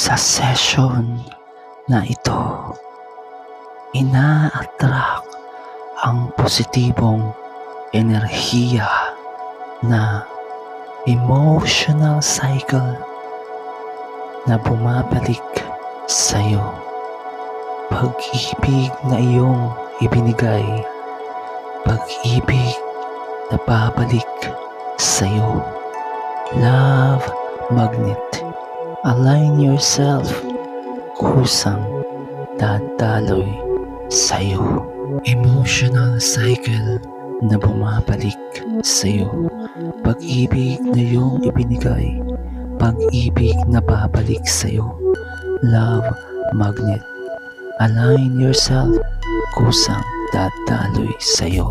Sa session na ito, ina-attract ang positibong enerhiya na emotional cycle na bumabalik sa'yo. Pag-ibig na iyong ibinigay, pag-ibig na babalik sa'yo. Love magnet. Align yourself, kusang dadaloy sa'yo. Emotional cycle na bumabalik sa'yo. Pag-ibig na iyong ibinigay, pag-ibig na babalik sa'yo. Love magnet. Align yourself, kusang dadaloy sa'yo.